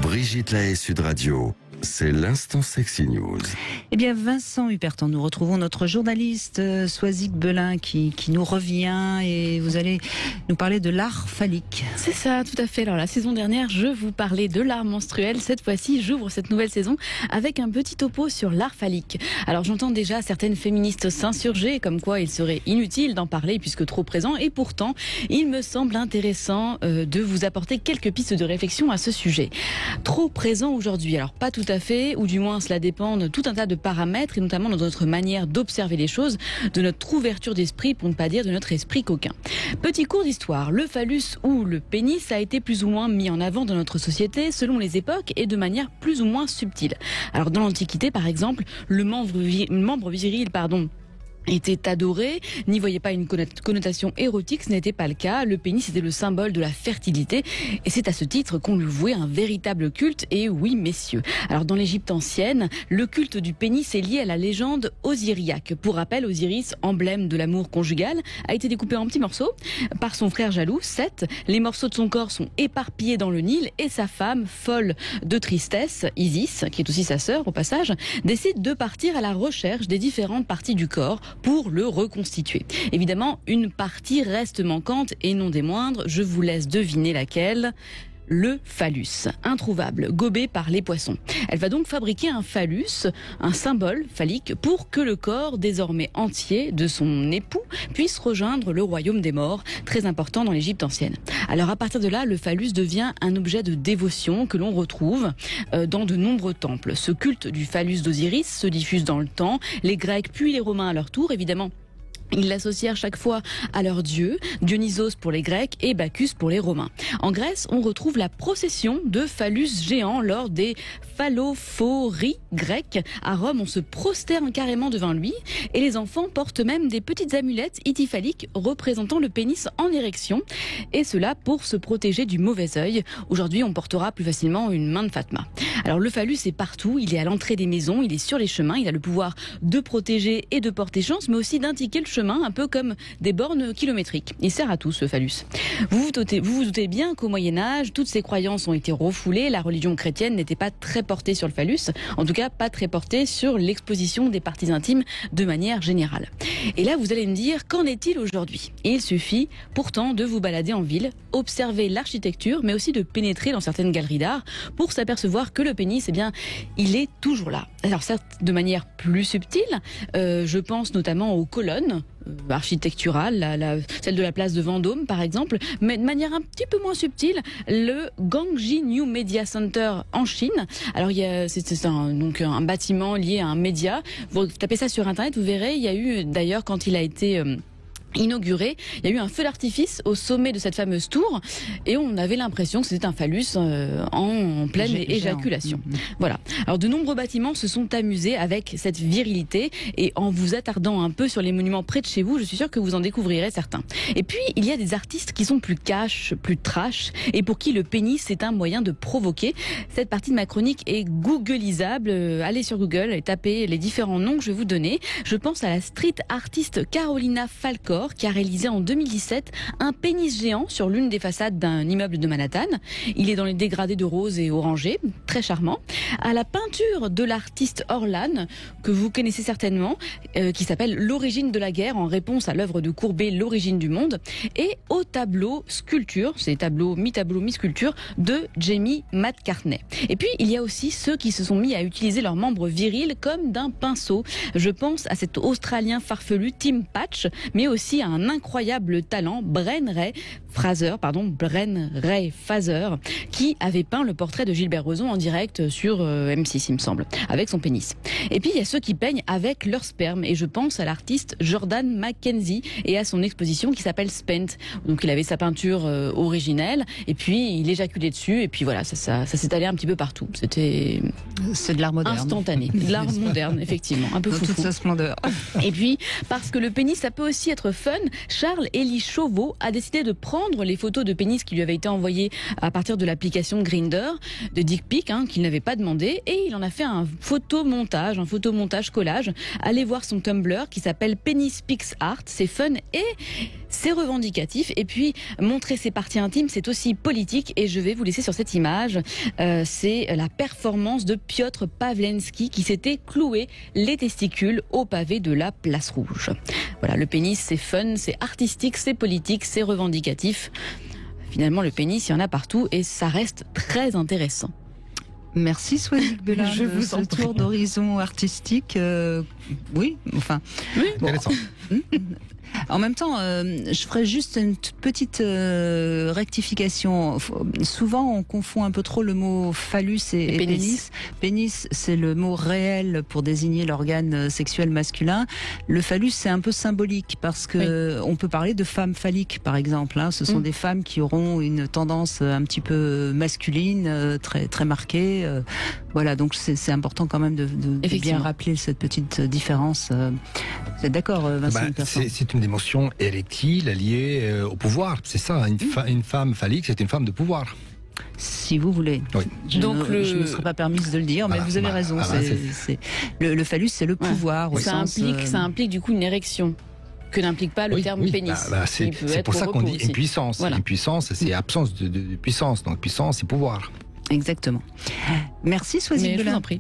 Brigitte Lahaie, Sud Radio. C'est l'instant Sexy News. Eh bien, Vincent Hupertan, nous retrouvons notre journaliste Soisic Belin qui nous revient et vous allez nous parler de l'art phallique. C'est ça, tout à fait. Alors, la saison dernière, je vous parlais de l'art menstruel. Cette fois-ci, j'ouvre cette nouvelle saison avec un petit topo sur l'art phallique. Alors, j'entends déjà certaines féministes s'insurger, comme quoi il serait inutile d'en parler puisque trop présent. Et pourtant, il me semble intéressant de vous apporter quelques pistes de réflexion à ce sujet. Trop présent aujourd'hui. Alors, pas tout à fait, ou du moins cela dépend de tout un tas de paramètres, et notamment dans notre manière d'observer les choses, de notre ouverture d'esprit, pour ne pas dire de notre esprit coquin. Petit cours d'histoire, le phallus ou le pénis a été plus ou moins mis en avant dans notre société selon les époques et de manière plus ou moins subtile. Alors dans l'Antiquité par exemple, le membre viril, était adoré, n'y voyait pas une connotation érotique, ce n'était pas le cas. Le pénis était le symbole de la fertilité et c'est à ce titre qu'on lui vouait un véritable culte. Et oui, messieurs. Alors dans l'Égypte ancienne, le culte du pénis est lié à la légende osiriaque. Pour rappel, Osiris, emblème de l'amour conjugal, a été découpé en petits morceaux par son frère jaloux, Seth. Les morceaux de son corps sont éparpillés dans le Nil et sa femme, folle de tristesse, Isis, qui est aussi sa sœur au passage, décide de partir à la recherche des différentes parties du corps pour le reconstituer. Évidemment, une partie reste manquante et non des moindres. Je vous laisse deviner laquelle. Le phallus, introuvable, gobé par les poissons. Elle va donc fabriquer un phallus, un symbole phallique, pour que le corps désormais entier de son époux puisse rejoindre le royaume des morts, très important dans l'Égypte ancienne. Alors à partir de là, le phallus devient un objet de dévotion que l'on retrouve dans de nombreux temples. Ce culte du phallus d'Osiris se diffuse dans le temps. Les Grecs puis les Romains à leur tour, évidemment. Ils l'associèrent chaque fois à leur dieu, Dionysos pour les Grecs et Bacchus pour les Romains. En Grèce, on retrouve la procession de phallus géants lors des phallophories grecques. À Rome, on se prosterne carrément devant lui et les enfants portent même des petites amulettes ityphalliques représentant le pénis en érection, et cela pour se protéger du mauvais œil. Aujourd'hui, on portera plus facilement une main de Fatma. Alors le phallus est partout, il est à l'entrée des maisons, il est sur les chemins, il a le pouvoir de protéger et de porter chance, mais aussi d'indiquer le chemin, un peu comme des bornes kilométriques. Il sert à tout, ce phallus. Vous vous doutez bien qu'au Moyen-Âge, toutes ces croyances ont été refoulées. La religion chrétienne n'était pas très portée sur le phallus, en tout cas pas très portée sur l'exposition des parties intimes de manière générale. Et là, vous allez me dire, qu'en est-il aujourd'hui? Il suffit pourtant de vous balader en ville, observer l'architecture, mais aussi de pénétrer dans certaines galeries d'art pour s'apercevoir que le pénis, eh bien, il est toujours là. Alors certes, de manière plus subtile, je pense notamment aux colonnes architecturales, celle de la place de Vendôme par exemple, mais de manière un petit peu moins subtile, le Gangji New Media Center en Chine. Alors c'est un bâtiment lié à un média. Vous tapez ça sur internet, vous verrez, il y a eu d'ailleurs quand il a été inauguré, il y a eu un feu d'artifice au sommet de cette fameuse tour et on avait l'impression que c'était un phallus en pleine éjaculation. Voilà. Alors de nombreux bâtiments se sont amusés avec cette virilité et en vous attardant un peu sur les monuments près de chez vous, je suis sûre que vous en découvrirez certains. Et puis il y a des artistes qui sont plus cash, plus trash et pour qui le pénis est un moyen de provoquer. Cette partie de ma chronique est googlisable. Allez sur Google et tapez les différents noms que je vais vous donner. Je pense à la street artiste Carolina Falcor qui a réalisé en 2017 un pénis géant sur l'une des façades d'un immeuble de Manhattan. Il est dans les dégradés de rose et orangé, très charmant. À la peinture de l'artiste Orlan, que vous connaissez certainement, qui s'appelle L'origine de la guerre, en réponse à l'œuvre de Courbet L'origine du monde, et au tableau sculpture, c'est tableau, mi-sculpture, de Jamie McCartney. Et puis il y a aussi ceux qui se sont mis à utiliser leurs membres virils comme d'un pinceau. Je pense à cet Australien farfelu Tim Patch, mais aussi à un incroyable talent, Bren Ray Fraser, qui avait peint le portrait de Gilbert Rozon en direct sur M6, il me semble, avec son pénis. Et puis il y a ceux qui peignent avec leur sperme, et je pense à l'artiste Jordan Mackenzie et à son exposition qui s'appelle Spent. Donc il avait sa peinture originelle, et puis il éjaculait dessus, et puis voilà, ça s'est allé un petit peu partout. C'est de l'art moderne. Instantané, de l'art moderne, effectivement, un peu dans foufou. toute sa splendeur. Et puis, parce que le pénis, ça peut aussi être fun, Charles-Élie Chauveau a décidé de prendre rendre les photos de pénis qui lui avaient été envoyées à partir de l'application Grindr, de dick pic, qu'il n'avait pas demandé, et il en a fait un photomontage collage. Allez voir son Tumblr qui s'appelle Penis Pics Art, c'est fun et c'est revendicatif. Et puis montrer ses parties intimes, c'est aussi politique, et je vais vous laisser sur cette image. C'est la performance de Piotr Pawlenski qui s'était cloué les testicules au pavé de la Place Rouge. Voilà, le pénis, c'est fun, c'est artistique, c'est politique, c'est revendicatif. Finalement, le pénis, il y en a partout et ça reste très intéressant. Merci Swazik Belin Je vous ce en prie. tour d'horizon artistique. Oui, enfin. Oui, bon. Intéressant. En même temps, je ferai juste une toute petite rectification. Souvent, on confond un peu trop le mot phallus et pénis. Pénis, c'est le mot réel pour désigner l'organe sexuel masculin. Le phallus, c'est un peu symbolique parce que on peut parler de femmes phalliques, par exemple. Ce sont des femmes qui auront une tendance un petit peu masculine, très très marquée. Voilà, donc c'est important quand même de bien rappeler cette petite différence. Vous êtes d'accord, Vincent Hupertan ? C'est une émotion érectile liée au pouvoir. C'est ça, une femme phallique, c'est une femme de pouvoir. Si vous voulez. Oui. Je ne serais pas permise de le dire, mais vous avez raison. Le phallus, c'est le pouvoir. Au sens, ça implique du coup une érection que n'implique pas le terme pénis. C'est pour ça qu'on dit impuissance. Voilà. Impuissance, c'est absence de puissance. Donc puissance, c'est pouvoir. Exactement. Merci, Swazik Belin. Je vous en prie.